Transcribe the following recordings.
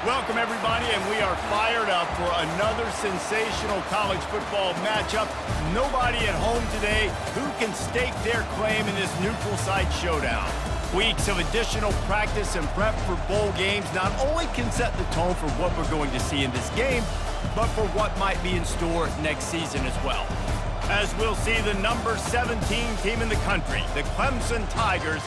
Welcome, everybody, and we are fired up for another sensational college football matchup. Nobody at home today who can stake their claim in this neutral site showdown. Weeks of additional practice and prep for bowl games not only can set the tone for what we're going to see in this game, but for what might be in store next season as well. As we'll see the number 17 team in the country, the Clemson Tigers,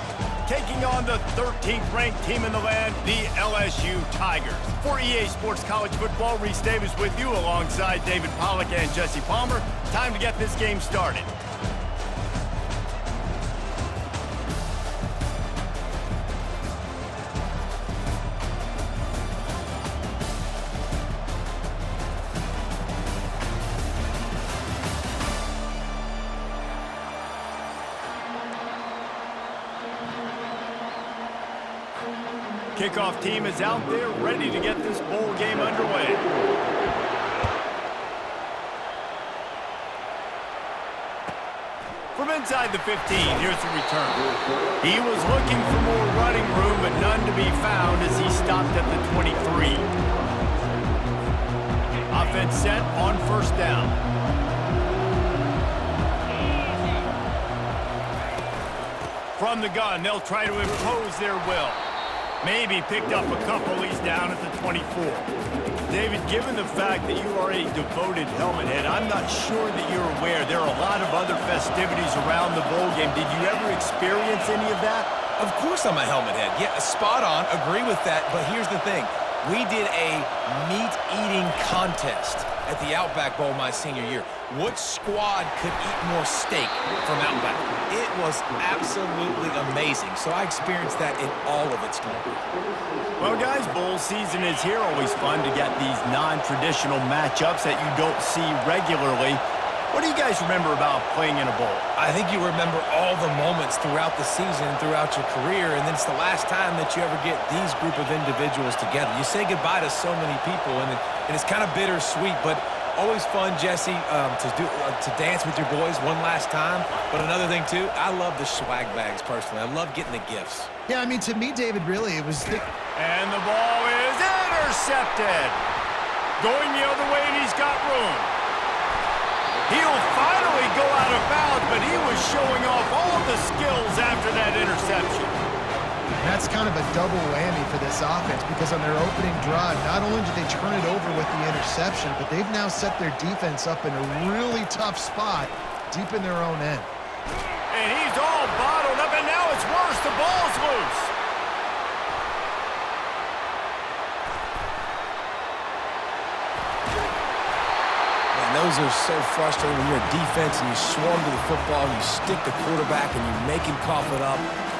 taking on the 13th ranked team in the land, the LSU Tigers. For EA Sports College Football, Reese Davis with you alongside David Pollack and Jesse Palmer. Time to get this game started. Kickoff team is out there ready to get this bowl game underway. From inside the 15, here's the return. He was looking for more running room, but none to be found as he stopped at the 23. Offense set on first down. From the gun, they'll try to impose their will. Maybe picked up a couple. He's down at the 24. David, given the fact that you are a devoted helmet head, I'm not sure that you're aware there are a lot of other festivities around the bowl game. Did you ever experience any of that? Of course I'm a helmet head. Yeah, spot on. Agree with that. But here's the thing. We did a meat-eating contest at the Outback Bowl my senior year. Which squad could eat more steak from Outback? It was absolutely amazing. So I experienced that in all of its glory. Well, guys, bowl season is here. Always fun to get these non-traditional matchups that you don't see regularly. What do you guys remember about playing in a bowl? I think you remember all the moments throughout the season, throughout your career, and then it's the last time that you ever get these group of individuals together. You say goodbye to so many people, and it's kind of bittersweet, but always fun, Jesse, to dance with your boys one last time. But another thing, too, I love the swag bags, personally. I love getting the gifts. Yeah, I mean, to me, David, really, it was... And the ball is intercepted. Going the other way, and he's got room. He'll finally go out of bounds, but he was showing off all of the skills after that interception. That's kind of a double whammy for this offense because on their opening drive, not only did they turn it over with the interception, but they've now set their defense up in a really tough spot deep in their own end. And he's all bottled up, and now it's worse. The ball's loose. Those are so frustrating when you're a defense and you swarm to the football, and you stick the quarterback and you make him cough it up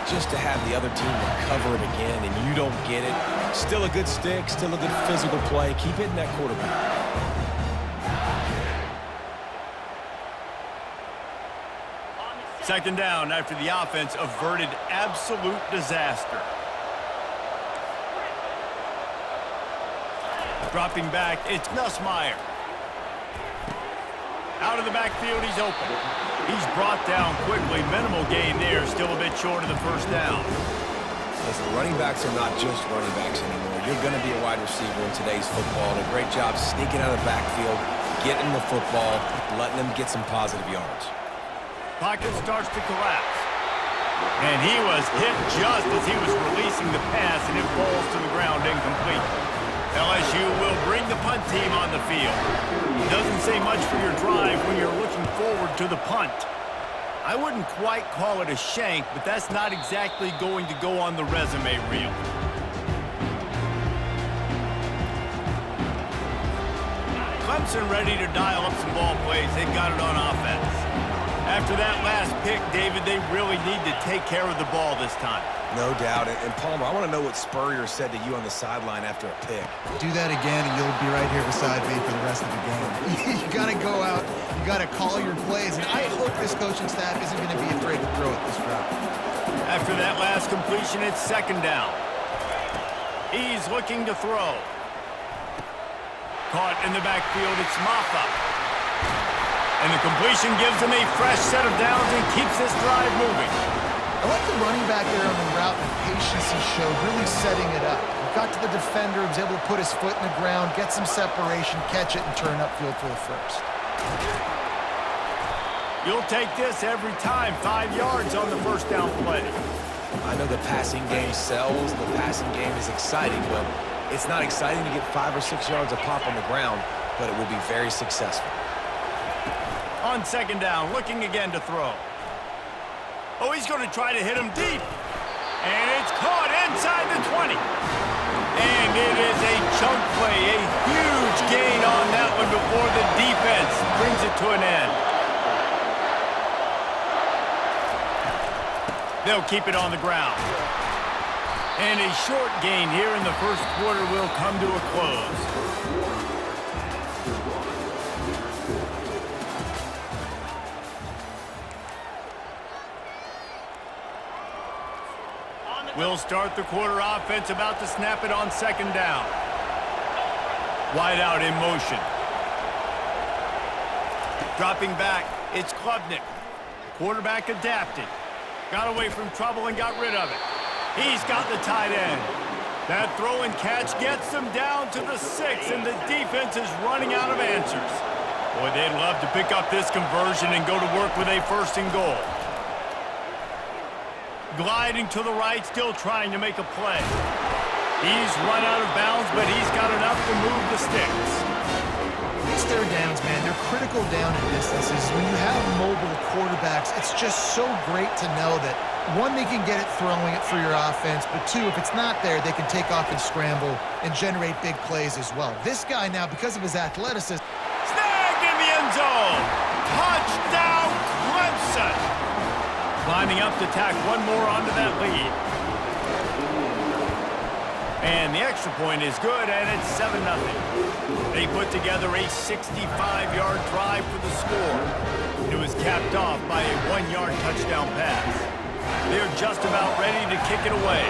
just to have the other team recover it again and you don't get it. Still a good stick, still a good physical play. Keep hitting that quarterback. Second down after the offense averted absolute disaster. Dropping back, it's Nussmeier. Out of the backfield, he's open. He's brought down quickly. Minimal gain there, still a bit short of the first down. Listen, running backs are not just running backs anymore. You're going to be a wide receiver in today's football. And a great job sneaking out of the backfield, getting the football, letting them get some positive yards. Pocket starts to collapse. And he was hit just as he was releasing the pass, and it falls to the ground incomplete. LSU will bring the punt team on the field. Doesn't say much for your drive when you're looking forward to the punt. I wouldn't quite call it a shank, but that's not exactly going to go on the resume reel. Clemson ready to dial up some ball plays. They've got it on offense. After that last pick, David, they really need to take care of the ball this time. No doubt. And Palmer, I want to know what Spurrier said to you on the sideline after a pick. Do that again, and you'll be right here beside me for the rest of the game. You got to go out. You got to call your plays. And I hope this coaching staff isn't going to be afraid to throw it this route. After that last completion, it's second down. He's looking to throw. Caught in the backfield, it's Maffa. And the completion gives him a fresh set of downs and keeps this drive moving. I like the running back there on the route and the patience he showed, really setting it up. He got to the defender, was able to put his foot in the ground, get some separation, catch it, and turn upfield for the first. You'll take this every time. 5 yards on the first down play. I know the passing game sells, the passing game is exciting, but it's not exciting to get 5 or 6 yards a pop on the ground, but it will be very successful. On second down, looking again to throw. Oh, he's going to try to hit him deep. And it's caught inside the 20. And it is a chunk play, a huge gain on that one before the defense brings it to an end. They'll keep it on the ground. And a short gain here in the first quarter will come to a close. We'll start the quarter offense, about to snap it on second down. Wide out in motion. Dropping back, it's Klubnik. Quarterback adapted. Got away from trouble and got rid of it. He's got the tight end. That throw and catch gets them down to the 6, and the defense is running out of answers. Boy, they'd love to pick up this conversion and go to work with a 1st and goal. Gliding to the right, still trying to make a play. He's run out of bounds, but he's got enough to move the sticks. These third downs, man, they're critical down in distances. When you have mobile quarterbacks, it's just so great to know that, one, they can get it throwing it for your offense, but two, if it's not there, they can take off and scramble and generate big plays as well. This guy now, because of his athleticism... Snagged in the end zone! Touchdown, Clemson! Lining up to tack one more onto that lead. And the extra point is good, and it's 7-0. They put together a 65-yard drive for the score. It was capped off by a 1-yard touchdown pass. They're just about ready to kick it away.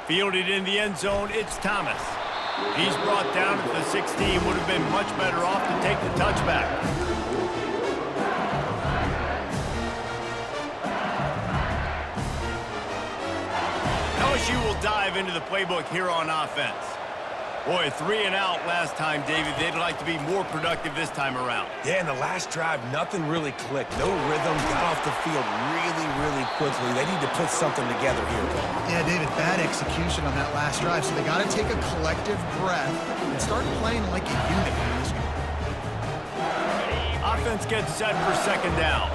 Fielded in the end zone, it's Thomas. He's brought down at the 16, would have been much better off to take the touchback. LSU will dive into the playbook here on offense. Boy, 3 and out last time, David. They'd like to be more productive this time around. Yeah, in the last drive, nothing really clicked. No rhythm, got off the field really quickly. They need to put something together here. Yeah, David, bad execution on that last drive, so they got to take a collective breath and start playing like a unit. Offense gets set for second down.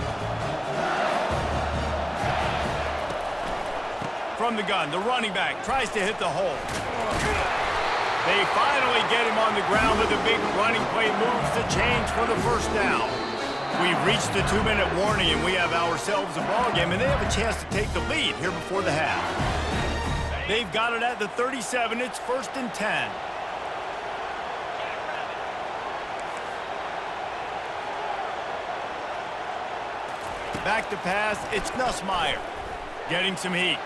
From the gun, the running back tries to hit the hole. They finally get him on the ground with a big running play, moves the chains for the first down. We've reached the 2-minute warning, and we have ourselves a ball game, and they have a chance to take the lead here before the half. They've got it at the 37. It's 1st and 10. Back to pass, it's Nussmeier. Getting some heat.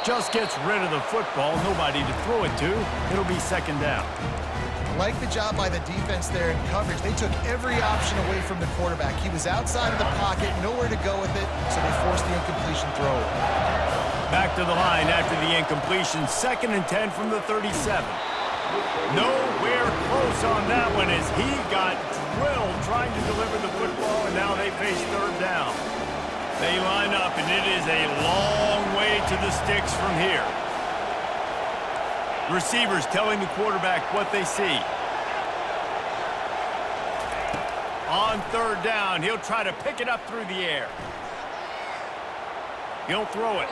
Just gets rid of the football, nobody to throw it to. It'll be second down. Like the job by the defense there in coverage. They took every option away from the quarterback. He was outside of the pocket, nowhere to go with it, so they forced the incompletion throw. Back to the line after the incompletion. 2nd and 10 from the 37. Nowhere close on that one as he got drilled trying to deliver the football, and now they face 3rd down. They line up, and it is a long way to the sticks from here. Receivers telling the quarterback what they see. On 3rd down, he'll try to pick it up through the air. He'll throw it.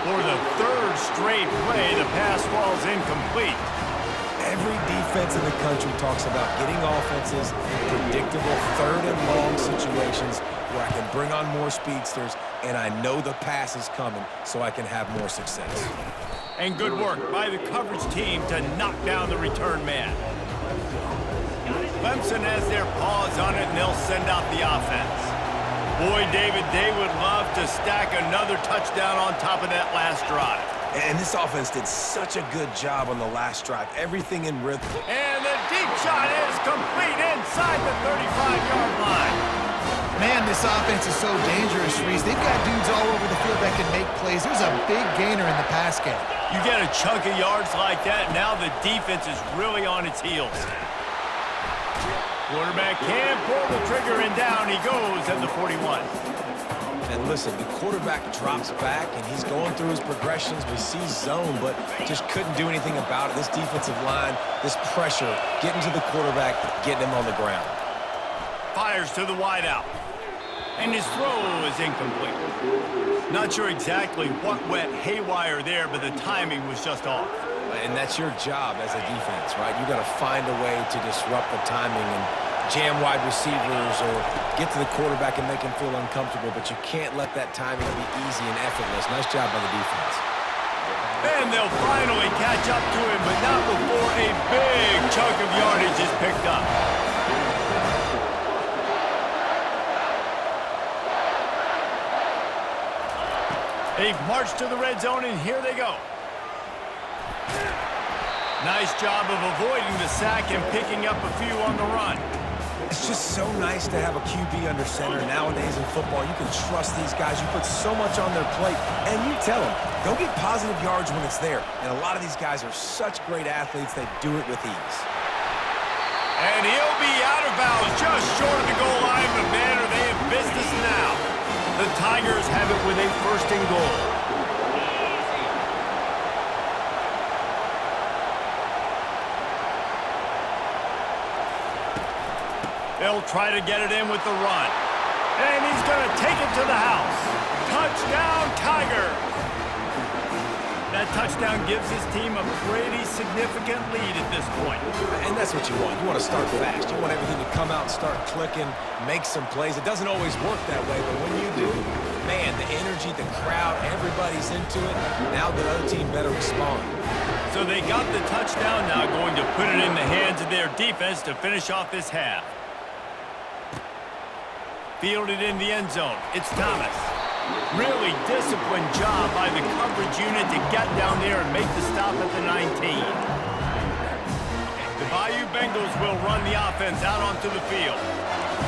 For the 3rd straight play, the pass falls incomplete. Every defense in the country talks about getting offenses in predictable 3rd and long situations where I can bring on more speedsters, and I know the pass is coming, so I can have more success. And good work by the coverage team to knock down the return man. Clemson has their paws on it, and they'll send out the offense. Boy, David, they would love to stack another touchdown on top of that last drive. And this offense did such a good job on the last drive. Everything in rhythm. And the deep shot is complete inside the 35-yard line. Man, this offense is so dangerous, Reese. They've got dudes all over the field that can make plays. There's a big gainer in the pass game. You get a chunk of yards like that, now the defense is really on its heels. Quarterback can pull the trigger, and down he goes at the 41. And listen, the quarterback drops back, and he's going through his progressions. We see zone, but just couldn't do anything about it. This defensive line, this pressure, getting to the quarterback, getting him on the ground. Fires to the wideout. And his throw is incomplete. Not sure exactly what went haywire there, but the timing was just off. And that's your job as a defense, right? You got to find a way to disrupt the timing and jam wide receivers or get to the quarterback and make him feel uncomfortable, but you can't let that timing be easy and effortless. Nice job by the defense. And they'll finally catch up to him, but not before a big chunk of yardage is picked up. They've marched to the red zone, and here they go. Nice job of avoiding the sack and picking up a few on the run. It's just so nice to have a QB under center. Nowadays in football, you can trust these guys. You put so much on their plate, and you tell them, go get positive yards when it's there. And a lot of these guys are such great athletes, they do it with ease. And he'll be out of bounds just short of the goal line, but man, are they in business now. The Tigers have it with a first and goal. They'll try to get it in with the run. And he's going to take it to the house. Touchdown, Tigers! That touchdown gives his team a pretty significant lead at this point. And that's what you want. You want to start fast. You want everything to come out and start clicking, make some plays. It doesn't always work that way, but when you do, man, the energy, the crowd, everybody's into it. Now the other team better respond. So they got the touchdown, now going to put it in the hands of their defense to finish off this half. Fielded in the end zone. It's Thomas. Really disciplined job by the coverage unit to get down there and make the stop at the 19. The Bayou Bengals will run the offense out onto the field.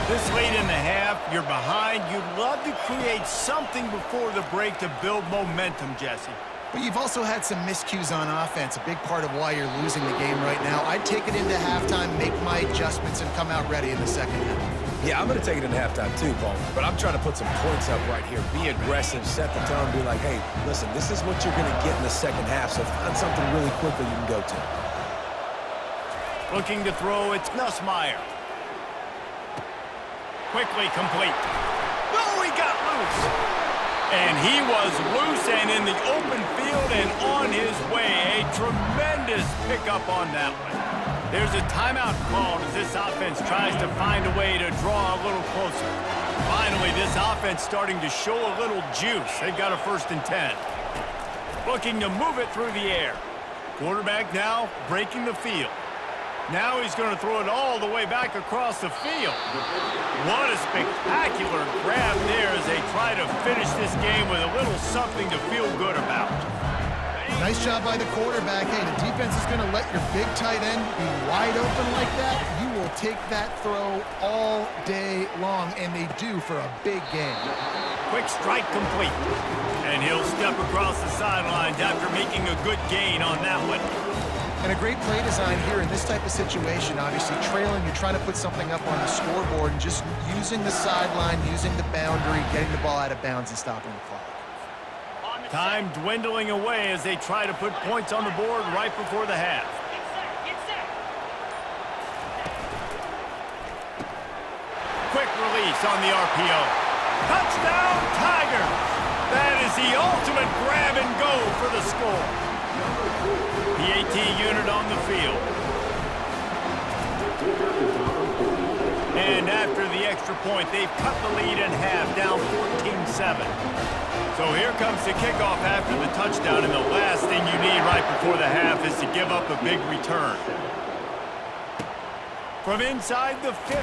This late in the half, you're behind. You'd love to create something before the break to build momentum, Jesse. But you've also had some miscues on offense, a big part of why you're losing the game right now. I'd take it into halftime, make my adjustments, and come out ready in the second half. Yeah, I'm going to take it into halftime too, Paul. But I'm trying to put some points up right here. Be aggressive, set the tone, be like, hey, listen, this is what you're going to get in the second half, so find something really quickly you can go to. Looking to throw, it's Nussmeier. Quickly complete. Oh, he got loose. And he was loose and in the open field and on his way. A tremendous pickup on that one. There's a timeout called as this offense tries to find a way to draw a little closer. Finally, this offense starting to show a little juice. They've got a 1st and 10. Looking to move it through the air. Quarterback now breaking the field. Now he's going to throw it all the way back across the field. What a spectacular grab there as they try to finish this game with a little something to feel good about. Nice job by the quarterback. Hey, the defense is going to let your big tight end be wide open like that. You will take that throw all day long, and they do for a big game. Quick strike complete. And he'll step across the sidelines after making a good gain on that one. And a great play design here in this type of situation. Obviously, trailing, you're trying to put something up on the scoreboard and just using the sideline, using the boundary, getting the ball out of bounds and stopping the clock. Time dwindling away as they try to put points on the board right before the half. Quick release on the RPO. Touchdown, Tigers! That is the ultimate grab and go for the score. PAT unit on the field. And after the extra point, they've cut the lead in half, down 14-7. So here comes the kickoff after the touchdown, and the last thing you need right before the half is to give up a big return. From inside the 15,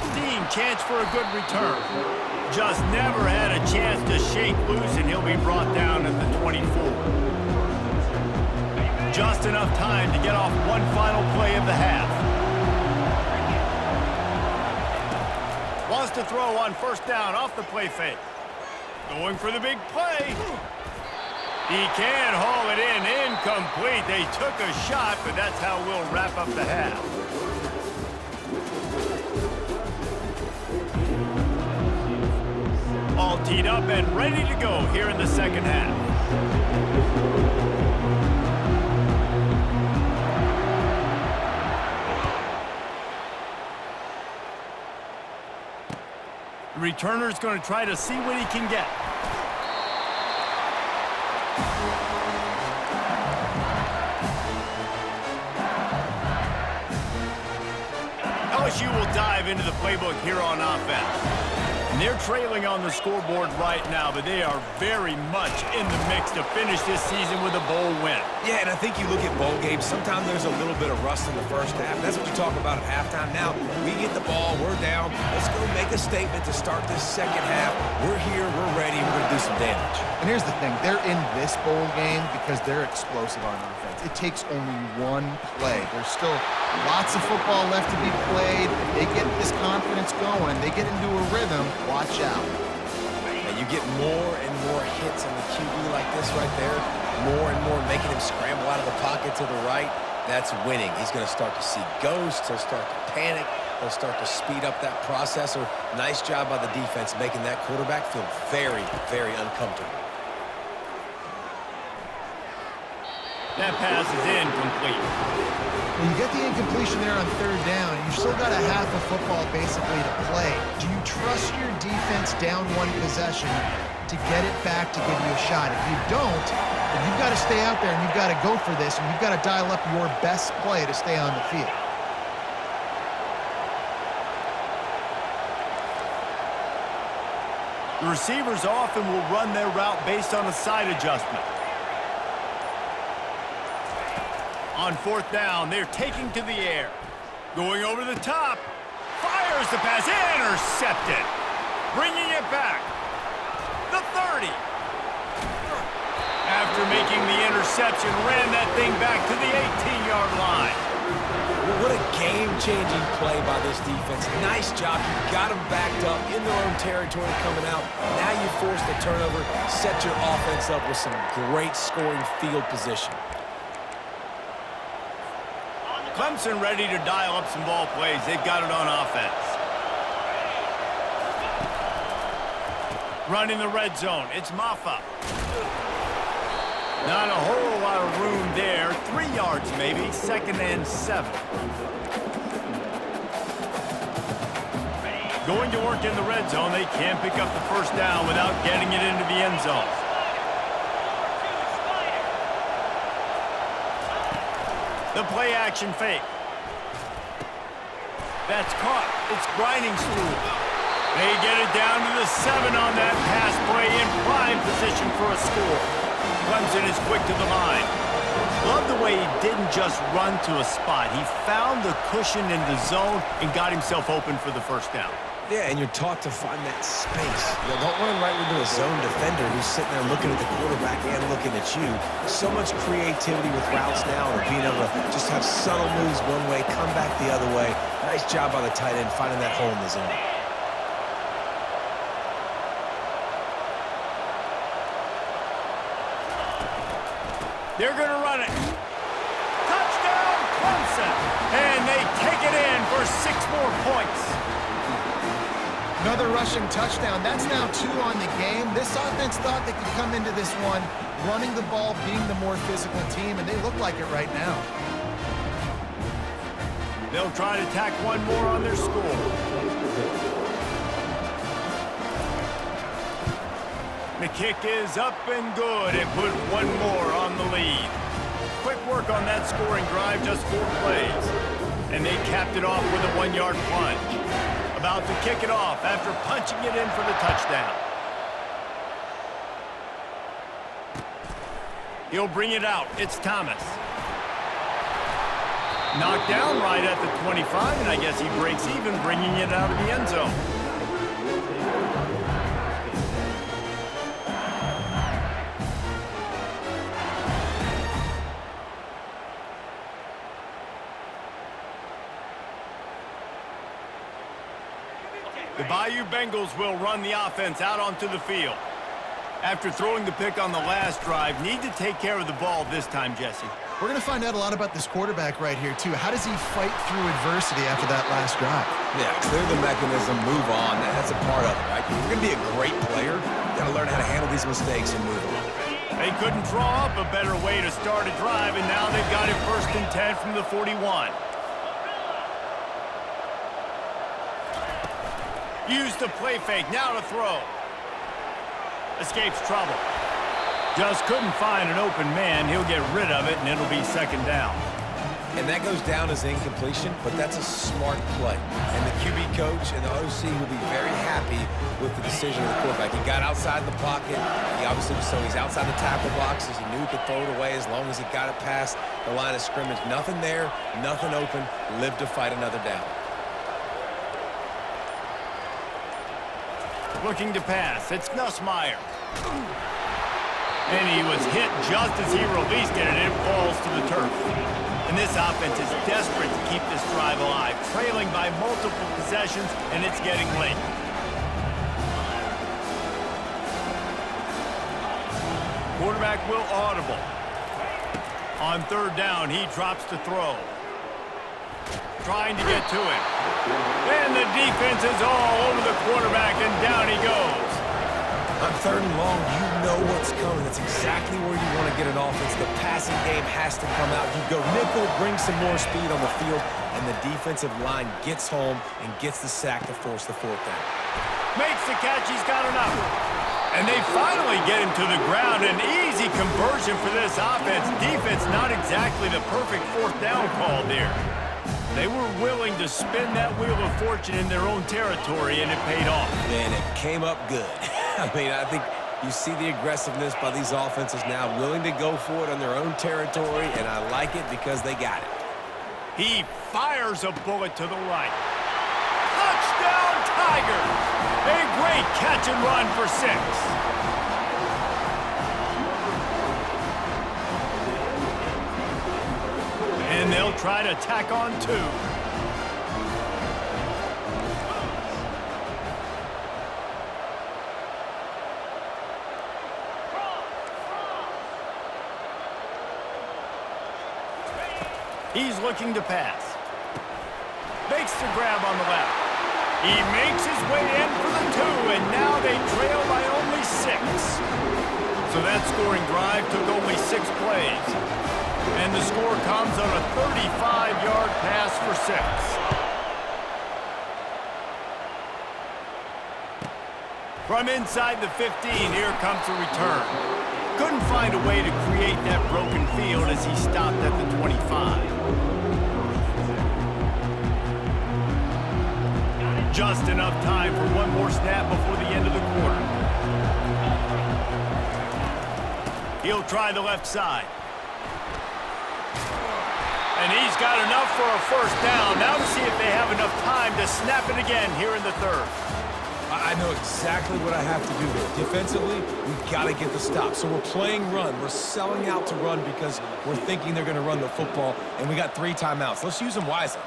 chance for a good return. Just never had a chance to shake loose, and he'll be brought down at the 24. Just enough time to get off one final play of the half. Wants to throw on first down off the play fake. Going for the big play. He can haul it in, incomplete. They took a shot, but that's how we'll wrap up the half. All teed up and ready to go here in the second half. The returner's going to try to see what he can get. LSU will dive into the playbook here on offense. And they're trailing on the scoreboard right now, but they are very much in the mix to finish this season with a bowl win. Yeah, and I think you look at bowl games, sometimes there's a little bit of rust in the first half. That's what you talk about at halftime. Now, we get the ball, we're down. Let's go make a statement to start this second half. We're here, we're ready, we're going to do some damage. And here's the thing. They're in this bowl game because they're explosive on offense. It takes only one play. There's still lots of football left to be played. If they get this confidence going, they get into a rhythm, watch out. And you get more and more hits on the QB like this right there, more and more making him scramble out of the pocket to the right. That's winning. He's going to start to see ghosts. He'll start to panic. He'll start to speed up that process. Nice job by the defense making that quarterback feel very, very uncomfortable. That pass is incomplete. Well, you get the incompletion there on third down. You've still got a half of football basically to play. Do you trust your defense down one possession to get it back to give you a shot? If you don't, then you've got to stay out there and you've got to go for this, and you've got to dial up your best play to stay on the field. The receivers often will run their route based on a side adjustment. On fourth down, they're taking to the air. Going over the top. Fires the pass. Intercepted. Bringing it back. The 30. After making the interception, ran that thing back to the 18-yard line. What a game-changing play by this defense. Nice job. You got them backed up in their own territory coming out. Now you force the turnover, set your offense up with some great scoring field position. Clemson ready to dial up some ball plays. They've got it on offense. Running the red zone. It's Maffa. Not a whole lot of room there. 3 yards maybe. 2nd and 7. Going to work in the red zone. They can't pick up the first down without getting it into the end zone. The play action fake. That's caught. It's grinding through. They get it down to the 7 on that pass play in prime position for a score. Clemson is quick to the line. Love the way he didn't just run to a spot. He found the cushion in the zone and got himself open for the first down. Yeah, and you're taught to find that space. You don't run right into a zone defender who's sitting there looking at the quarterback and looking at you. So much creativity with routes now and being able to just have subtle moves one way, come back the other way. Nice job by the tight end finding that hole in the zone. They're going to run it. Touchdown, Clemson. And they take it in for 6 more points. Another rushing touchdown. That's now 2 on the game. This offense thought they could come into this one running the ball, being the more physical team, and they look like it right now. They'll try to tack one more on their score. The kick is up and good and put one more on the lead. Quick work on that scoring drive, just 4 plays. And they capped it off with a 1-yard plunge. About to kick it off after punching it in for the touchdown. He'll bring it out. It's Thomas. Knocked down right at the 25, and I guess he breaks even, bringing it out of the end zone. The Bayou Bengals will run the offense out onto the field. After throwing the pick on the last drive, need to take care of the ball this time, Jesse. We're going to find out a lot about this quarterback right here, too. How does he fight through adversity after that last drive? Yeah, clear the mechanism, move on. That's a part of it, right? If you're going to be a great player, you got to learn how to handle these mistakes and move on. They couldn't draw up a better way to start a drive, and now they've got it 1st and 10 from the 41. Use the play fake, now to throw. Escapes trouble. Just couldn't find an open man. He'll get rid of it, and it'll be 2nd down. And that goes down as incompletion, but that's a smart play. And the QB coach and the OC will be very happy with the decision of the quarterback. He got outside the pocket. He's outside the tackle boxes. He knew he could throw it away as long as he got it past the line of scrimmage. Nothing there, nothing open. Live to fight another down. Looking to pass. It's Nussmeier. And he was hit just as he released it, and it falls to the turf. And this offense is desperate to keep this drive alive, trailing by multiple possessions, and it's getting late. Quarterback will audible. On 3rd down, he drops to throw. Trying to get to it. And the defense is all over the quarterback, and down he goes. On 3rd and long, you know what's coming. That's exactly where you want to get an offense. The passing game has to come out. You go nickel, bring some more speed on the field, and the defensive line gets home and gets the sack to force the 4th down. Makes the catch. He's got enough. And they finally get him to the ground. An easy conversion for this offense. Defense not exactly the perfect 4th down call there. They were willing to spin that wheel of fortune in their own territory, and it paid off. And it came up good. I mean, I think you see the aggressiveness by these offenses now, willing to go for it on their own territory, and I like it because they got it. He fires a bullet to the right. Touchdown, Tigers! A great catch and run for 6. And they'll try to tack on 2. He's looking to pass. Makes the grab on the left. He makes his way in for the 2, and now they trail by only 6. So that scoring drive took only 6 plays. And the score comes on a 35-yard pass for 6. From inside the 15, here comes the return. Couldn't find a way to create that broken field as he stopped at the 25. Just enough time for one more snap before the end of the quarter. He'll try the left side. And he's got enough for a 1st down. Now to see if they have enough time to snap it again here in the 3rd. I know exactly what I have to do here. Defensively, we've got to get the stop. So we're playing run. We're selling out to run because we're thinking they're going to run the football, and we got 3 timeouts. Let's use them wisely.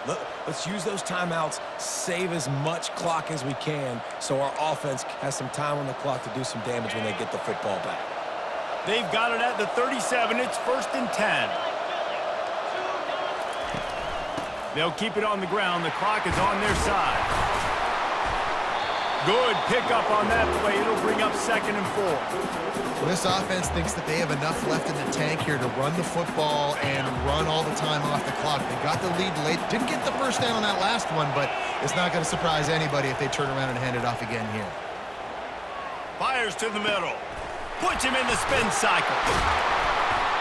Let's use those timeouts, save as much clock as we can so our offense has some time on the clock to do some damage when they get the football back. They've got it at the 37. It's 1st and 10. They'll keep it on the ground. The clock is on their side. Good pickup on that play. It'll bring up 2nd and 4. Well, this offense thinks that they have enough left in the tank here to run the football and run all the time off the clock. They got the lead late. Didn't get the 1st down on that last one, but it's not going to surprise anybody if they turn around and hand it off again here. Fires to the middle. Puts him in the spin cycle.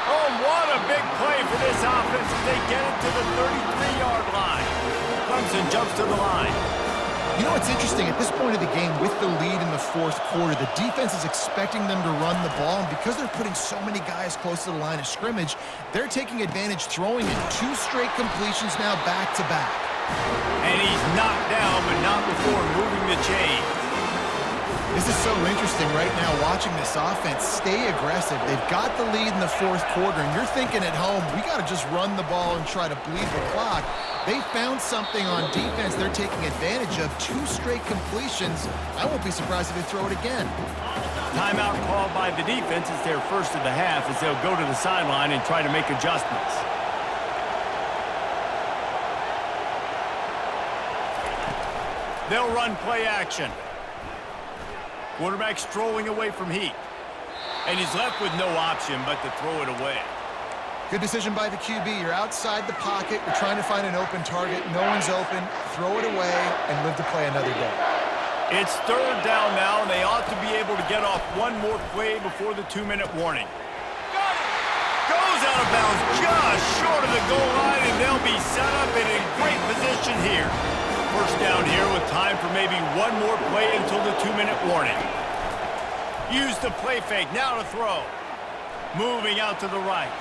Oh, what a big play for this offense as they get it to the 33-yard line. Clemson jumps to the line. You know what's interesting? At this point of the game, with the lead in the 4th quarter, the defense is expecting them to run the ball, and because they're putting so many guys close to the line of scrimmage, they're taking advantage, throwing in 2 straight completions now back-to-back. And he's knocked down, but not before moving the chains. This is so interesting right now, watching this offense stay aggressive. They've got the lead in the 4th quarter, and you're thinking at home, we got to just run the ball and try to bleed the clock. They found something on defense they're taking advantage of. 2 straight completions. I won't be surprised if they throw it again. Timeout called by the defense. It's their first of the half as they'll go to the sideline and try to make adjustments. They'll run play action. Quarterback strolling away from heat. And he's left with no option but to throw it away. Good decision by the QB. You're outside the pocket. You're trying to find an open target. No one's open. Throw it away and live to play another day. It's third down now, and they ought to be able to get off one more play before the 2-minute warning. Goes out of bounds just short of the goal line, and they'll be set up in a great position here. First down here with time for maybe one more play until the 2-minute warning. Use the play fake. Now to throw. Moving out to the right.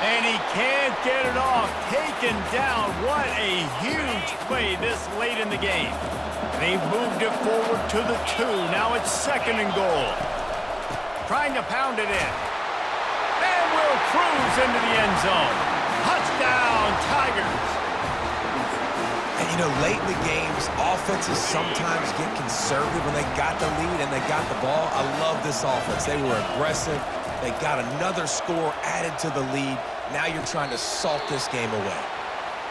And he can't get it off. Taken down. What a huge play this late in the game. They've moved it forward to the 2. Now it's 2nd and goal. Trying to pound it in. And will cruise into the end zone. Touchdown, Tigers. And, you know, late in the games, offenses sometimes get conservative when they got the lead and they got the ball. I love this offense. They were aggressive. They got another score added to the lead. Now you're trying to salt this game away.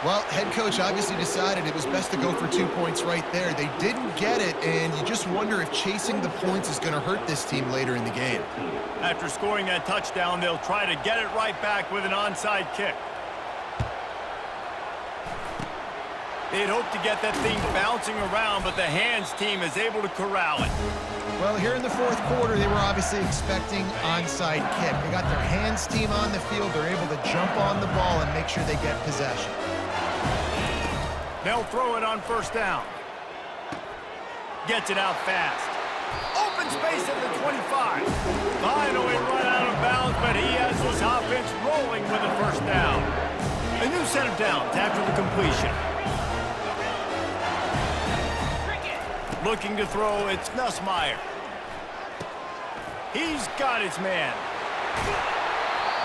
Well, head coach obviously decided it was best to go for 2 points right there. They didn't get it, and you just wonder if chasing the points is going to hurt this team later in the game. After scoring that touchdown, they'll try to get it right back with an onside kick. They'd hope to get that thing bouncing around, but the hands team is able to corral it. Well, here in the 4th quarter, they were obviously expecting onside kick. They got their hands team on the field. They're able to jump on the ball and make sure they get possession. They'll throw it on first down. Gets it out fast. Open space at the 25. Finally run out of bounds, but he has this offense rolling with a first down. A new set of downs after the completion. Looking to throw, it's Nussmeier. He's got his man.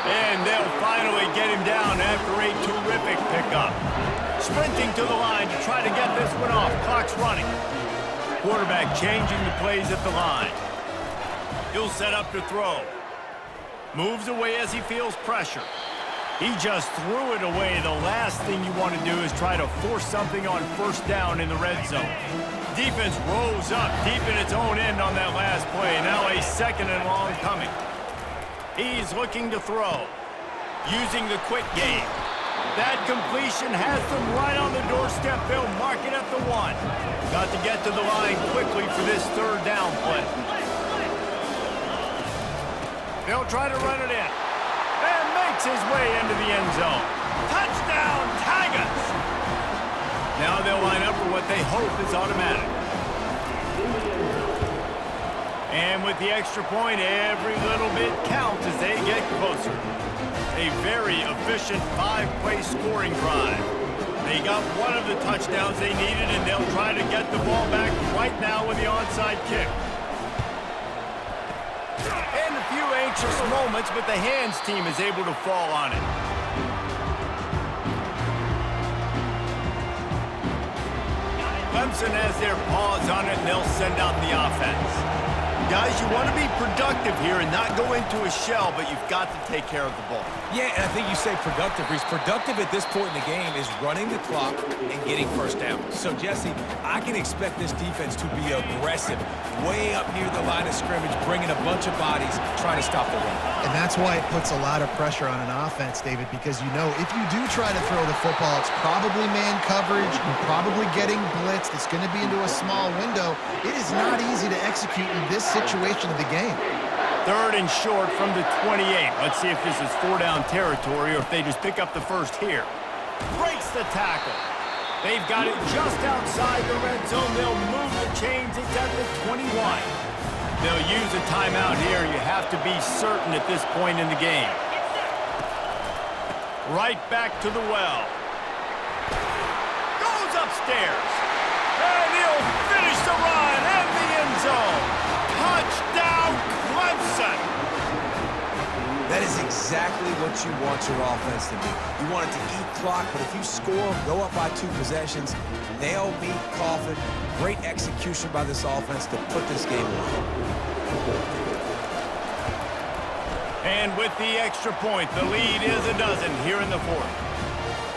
And they'll finally get him down after a terrific pickup. Sprinting to the line to try to get this one off. Clock's running. Quarterback changing the plays at the line. He'll set up to throw. Moves away as he feels pressure. He just threw it away. The last thing you want to do is try to force something on first down in the red zone. Defense rose up deep in its own end on that last play. Now a 2nd and long coming. He's looking to throw. Using the quick game. That completion has them right on the doorstep. They'll mark it at the 1. Got to get to the line quickly for this 3rd down play. They'll try to run it in. And makes his way into the end zone. Touchdown, Tigers! Now they'll line up for what they hope is automatic. And with the extra point, every little bit counts as they get closer. A very efficient 5-play scoring drive. They got one of the touchdowns they needed, and they'll try to get the ball back right now with the onside kick. And a few anxious moments, but the hands team is able to fall on it. Clemson has their paws on it, and they'll send out the offense. Guys, you want to be productive here and not go into a shell, but you've got to take care of the ball. Yeah, and I think you say productive, Reese. Productive at this point in the game is running the clock and getting first down. So, Jesse, I can expect this defense to be aggressive, way up near the line of scrimmage, bringing a bunch of bodies, trying to stop the run. And that's why it puts a lot of pressure on an offense, David, because you know if you do try to throw the football, it's probably man coverage, you're probably getting blitzed, it's going to be into a small window. It is not easy to execute in this situation of the game. 3rd and short from the 28. Let's see if this is 4-down territory or if they just pick up the first here. Breaks the tackle. They've got it just outside the red zone. They'll move the chains. It's at the 21. They'll use a timeout here. You have to be certain at this point in the game. Right back to the well. Goes upstairs. And he'll finish the run in the end zone. Touchdown, Clemson! That is exactly exactly what you want your offense to do. You want it to eat clock, but if you score, go up by 2 possessions, nail, meet, coffin. Great execution by this offense to put this game away. And with the extra point, the lead is a dozen here in the fourth.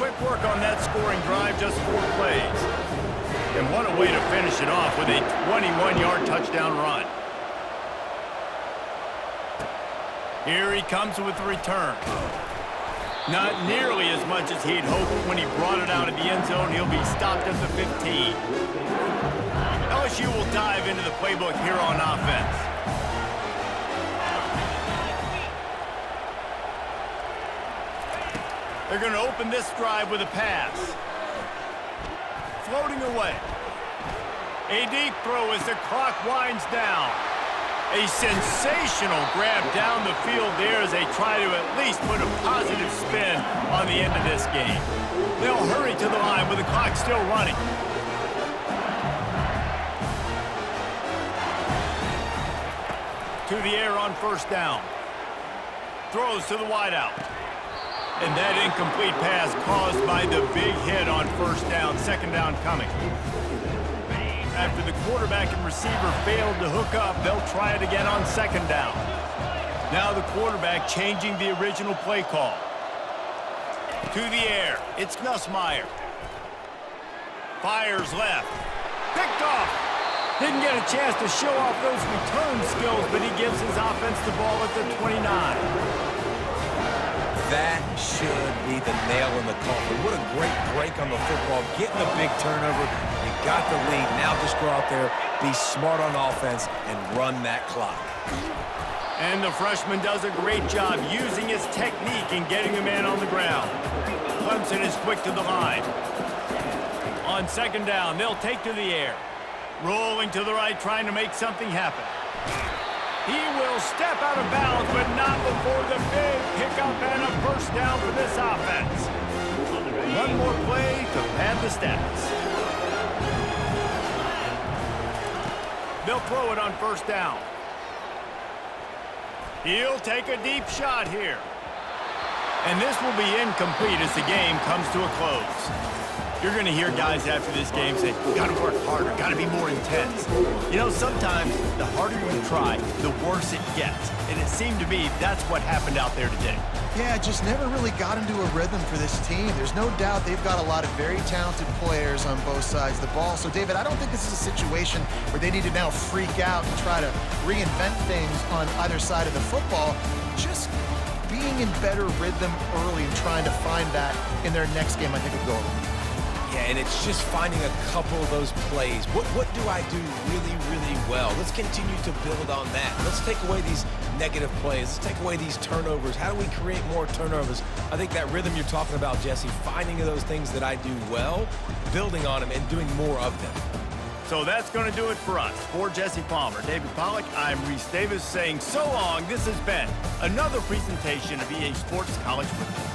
Quick work on that scoring drive, just 4 plays. And what a way to finish it off with a 21-yard touchdown run. Here he comes with the return. Not nearly as much as he'd hoped when he brought it out of the end zone. He'll be stopped at the 15. LSU will dive into the playbook here on offense. They're going to open this drive with a pass. Floating away. A deep throw as the clock winds down. A sensational grab down the field there as they try to at least put a positive spin on the end of this game. They'll hurry to the line with the clock still running. To the air on first down. Throws to the wideout. And that incomplete pass caused by the big hit on first down, second down coming. After the quarterback and receiver failed to hook up, they'll try it again on second down. Now the quarterback changing the original play call. To the air, it's Nussmeier. Fires left. Picked off. Didn't get a chance to show off those return skills, but he gives his offense the ball at the 29. That should be the nail in the coffin. What a great break on the football. Getting a big turnover. You got the lead. Now just go out there, be smart on offense, and run that clock. And the freshman does a great job using his technique and getting the man on the ground. Clemson is quick to the line. On second down, they'll take to the air. Rolling to the right, trying to make something happen. He will step out of bounds, but not before the big pickup and a first down for this offense. One more play to pad the stats. They'll throw it on first down. He'll take a deep shot here. And this will be incomplete as the game comes to a close. You're going to hear guys after this game say, got to work harder, got to be more intense. You know, sometimes the harder you try, the worse it gets. And it seemed to me that's what happened out there today. Yeah, just never really got into a rhythm for this team. There's no doubt they've got a lot of very talented players on both sides of the ball. So, David, I don't think this is a situation where they need to now freak out and try to reinvent things on either side of the football. Just being in better rhythm early and trying to find that in their next game, I think will go. Yeah, and it's just finding a couple of those plays. What do I do really, really well? Let's continue to build on that. Let's take away these negative plays. Let's take away these turnovers. How do we create more turnovers? I think that rhythm you're talking about, Jesse, finding those things that I do well, building on them, and doing more of them. So that's going to do it for us. For Jesse Palmer, David Pollack, I'm Reese Davis saying so long. This has been another presentation of EA Sports College Football.